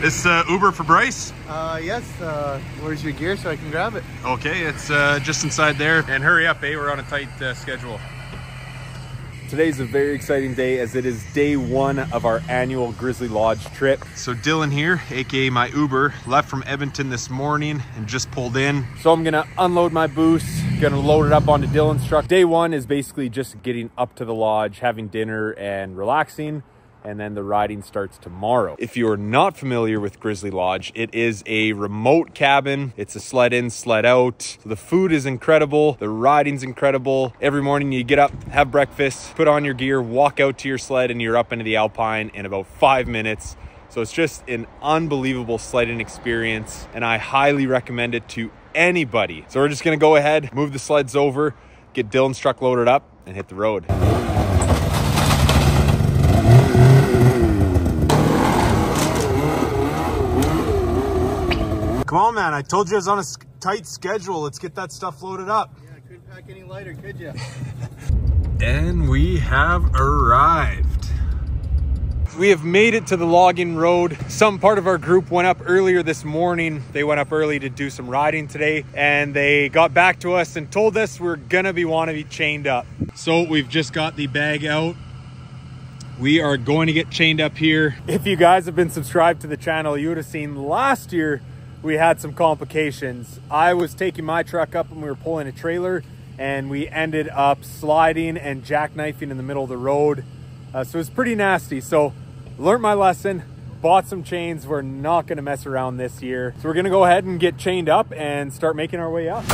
This Uber for Bryce? Yes. Where's your gear so I can grab it? Okay, it's just inside there. And hurry up, eh? We're on a tight schedule. Today's a very exciting day as it is day one of our annual Grizzly Lodge trip. So Dylan here, aka my Uber, left from Edmonton this morning and just pulled in. So I'm gonna unload my boost, gonna load it up onto Dylan's truck. Day one is basically just getting up to the lodge, having dinner and relaxing. And then the riding starts tomorrow. If you are not familiar with Grizzly Lodge, it is a remote cabin. It's a sled in, sled out. So the food is incredible. The riding's incredible. Every morning you get up, have breakfast, put on your gear, walk out to your sled, and you're up into the Alpine in about 5 minutes. So it's just an unbelievable sledding experience, and I highly recommend it to anybody. So we're just gonna go ahead, move the sleds over, get Dylan's truck loaded up, and hit the road. Come on, man. I told you I was on a tight schedule. Let's get that stuff loaded up. Yeah, I couldn't pack any lighter, could you? And we have arrived. We have made it to the logging road. Some part of our group went up earlier this morning. They went up early to do some riding today, and they got back to us and told us we're gonna want to be chained up. So we've just got the bag out. We are going to get chained up here. If you guys have been subscribed to the channel, you would have seen last year we had some complications. I was taking my truck up and we were pulling a trailer, and we ended up sliding and jackknifing in the middle of the road. So it was pretty nasty. So learned my lesson, bought some chains. We're not gonna mess around this year. So we're gonna go ahead and get chained up and start making our way up.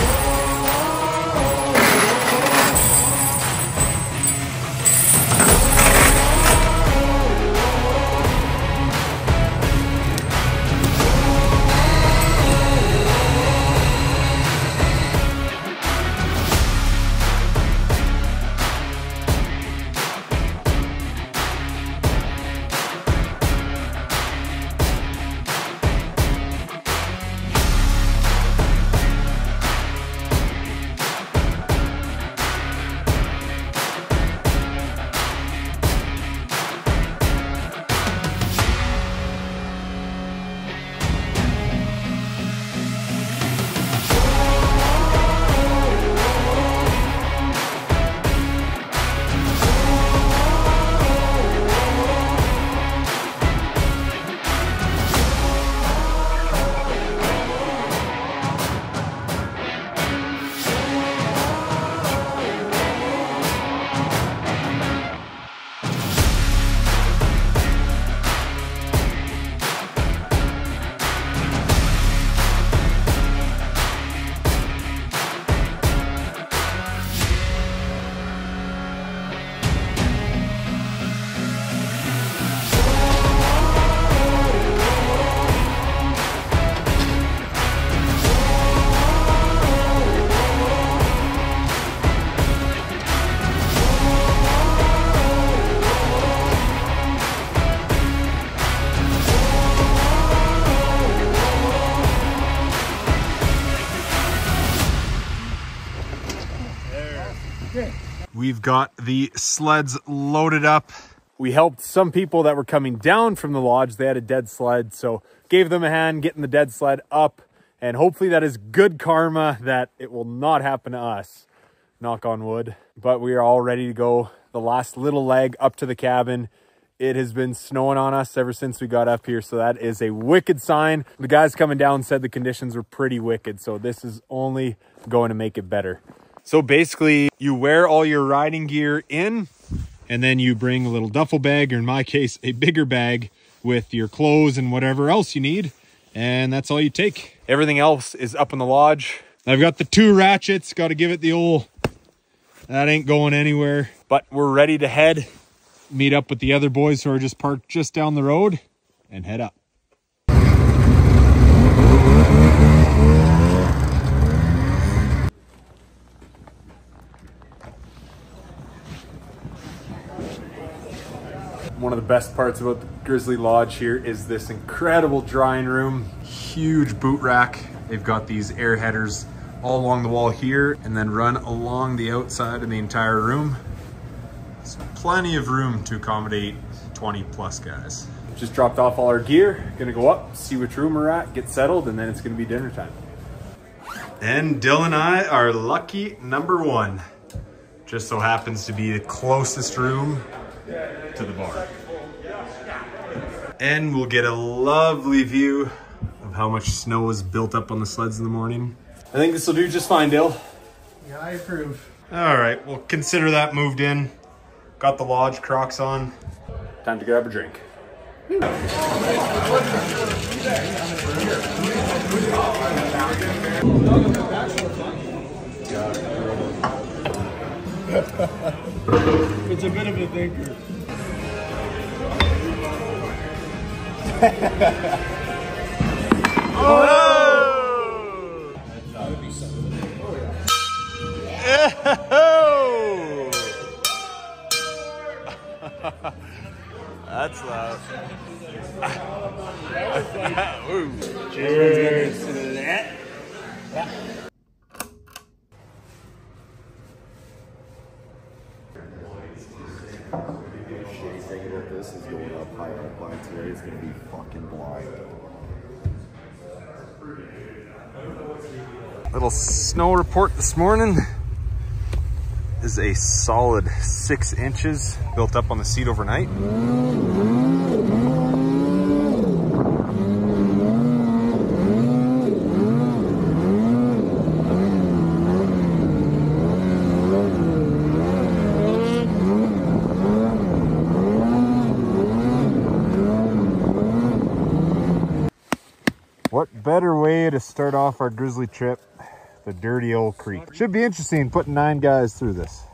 We've got the sleds loaded up. We helped some people that were coming down from the lodge. They had a dead sled, so gave them a hand getting the dead sled up, and hopefully that is good karma that it will not happen to us. Knock on wood. But we are all ready to go. The last little leg up to the cabin. It has been snowing on us ever since we got up here, so that is a wicked sign. The guys coming down said the conditions were pretty wicked, so this is only going to make it better. So basically, you wear all your riding gear in, and then you bring a little duffel bag, or in my case, a bigger bag with your clothes and whatever else you need, and that's all you take. Everything else is up in the lodge. I've got the 2 ratchets, got to give it the old, that ain't going anywhere. But we're ready to head. Meet up with the other boys who are just parked just down the road and head up. One of the best parts about the Grizzly Lodge here is this incredible drying room. Huge boot rack. They've got these air headers all along the wall here and then run along the outside of the entire room. There's plenty of room to accommodate 20 plus guys. Just dropped off all our gear. Gonna go up, see which room we're at, get settled, and then it's gonna be dinner time. And Dylan and I are lucky number one. Just so happens to be the closest room to the bar. And we'll get a lovely view of how much snow is built up on the sleds in the morning. I think this will do just fine, Dill. Yeah, I approve. All right, we'll consider that moved in. Got the lodge Crocs on. Time to grab a drink. It's a bit of a thinker. Oh! That's loud. Cheers. Shitty thing about this is going up high alpine today is going to be fucking blind. Little snow report this morning is a solid 6 inches built up on the seat overnight. What better way to start off our Grizzly trip? The dirty old creek. Should be interesting putting 9 guys through this.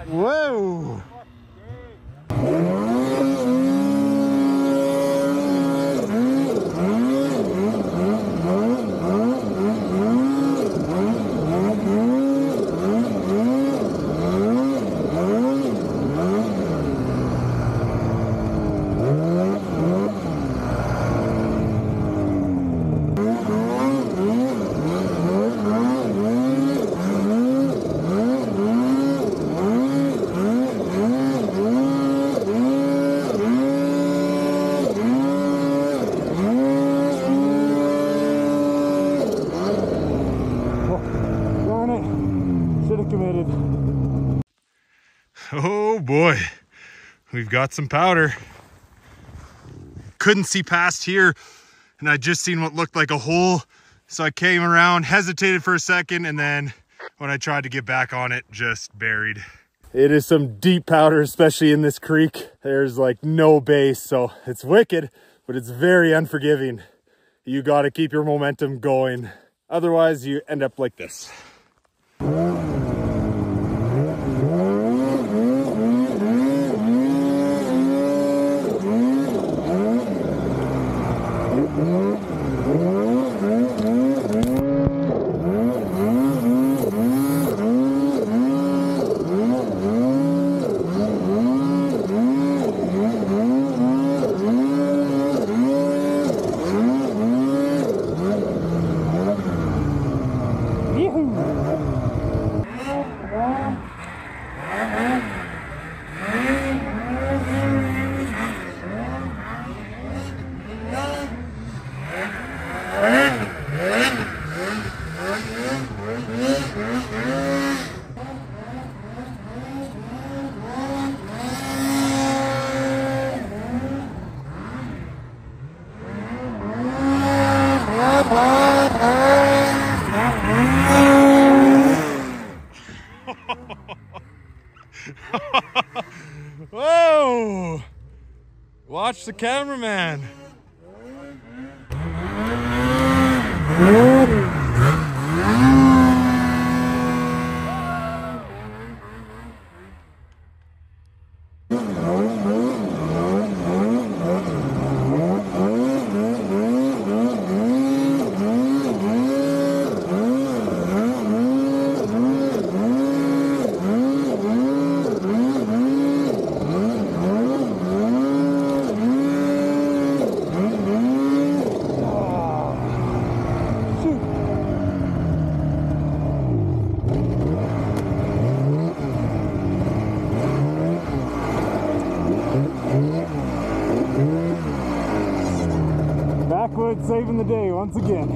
Whoa! Oh boy, we've got some powder. Couldn't see past here, and I just seen what looked like a hole. So I came around, hesitated for a second, and then when I tried to get back on it, just buried. It is some deep powder, especially in this creek. There's like no base, so it's wicked, but it's very unforgiving. You got to keep your momentum going. Otherwise, you end up like this. Watch the cameraman. Backwoods saving the day once again.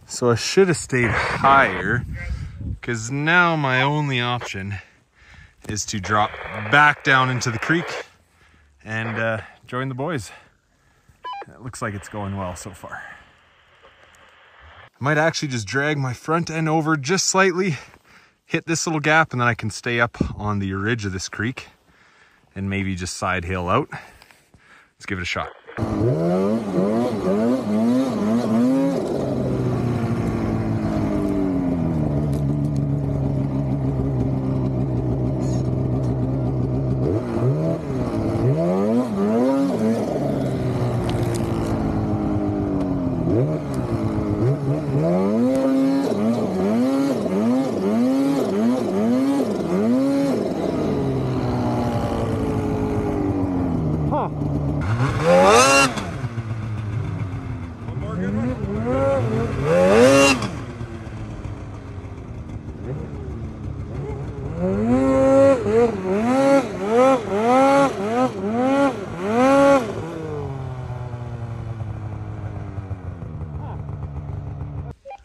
So I should have stayed higher, because now my only option is to drop back down into the creek and join the boys. It looks like it's going well so far. I might actually just drag my front end over just slightly, hit this little gap, and then I can stay up on the ridge of this creek and maybe just side hill out. Let's give it a shot.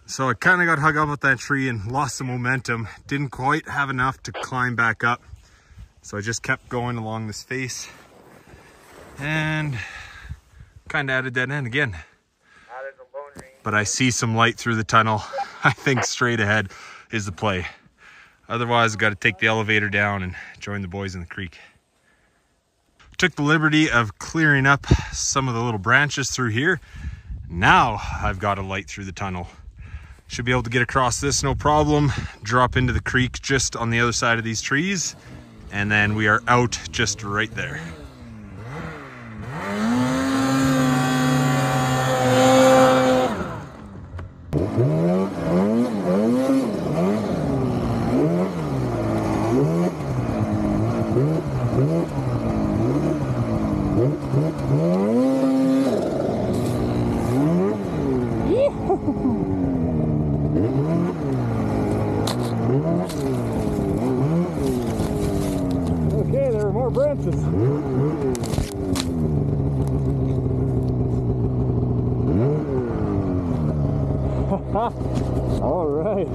So I kind of got hung up with that tree and lost some momentum. Didn't quite have enough to climb back up. So I just kept going along this face and kind of at a dead end again. But I see some light through the tunnel. I think straight ahead is the play. Otherwise, I've got to take the elevator down and join the boys in the creek. Took the liberty of clearing up some of the little branches through here. Now I've got a light through the tunnel. Should be able to get across this no problem, drop into the creek just on the other side of these trees, and then we are out just right there. Okay, there are more branches. All right.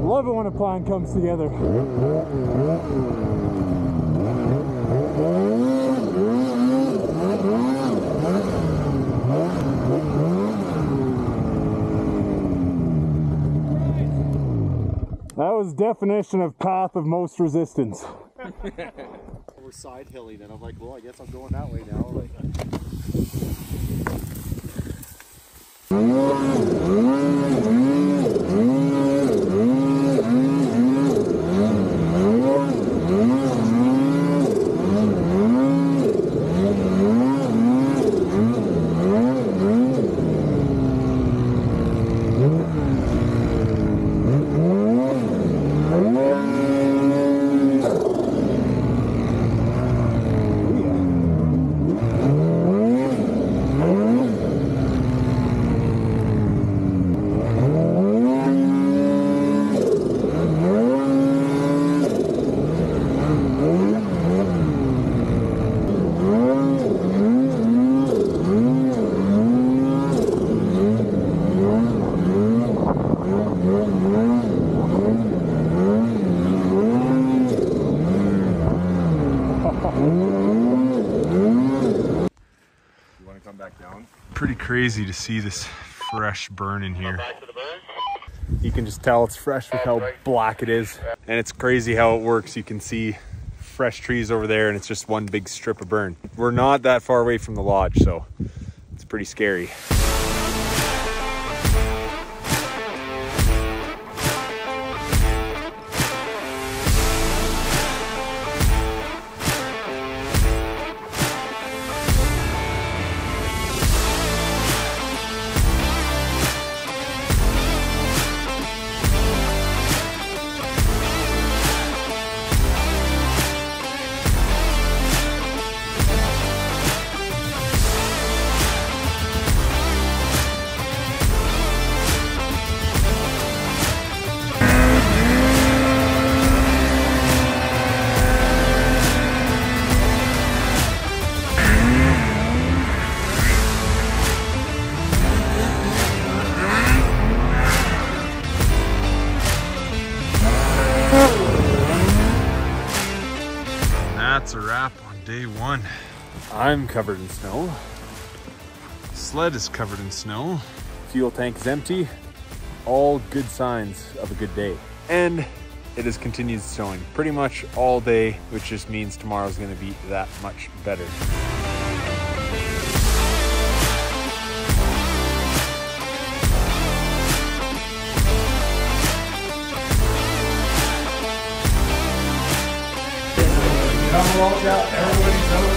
Love it when a plan comes together. That was definition of path of most resistance. We're side hilling, and I'm like, well, I guess I'm going that way now. Like, want to come back down? Pretty crazy to see this fresh burn in here. You can just tell it's fresh with how black it is. And it's crazy how it works. You can see fresh trees over there and it's just one big strip of burn. We're not that far away from the lodge, so it's pretty scary. That's a wrap on day one. I'm covered in snow. Sled is covered in snow. Fuel tank is empty. All good signs of a good day. And it has continued snowing pretty much all day, which just means tomorrow's gonna be that much better. Come walk out, everybody's over.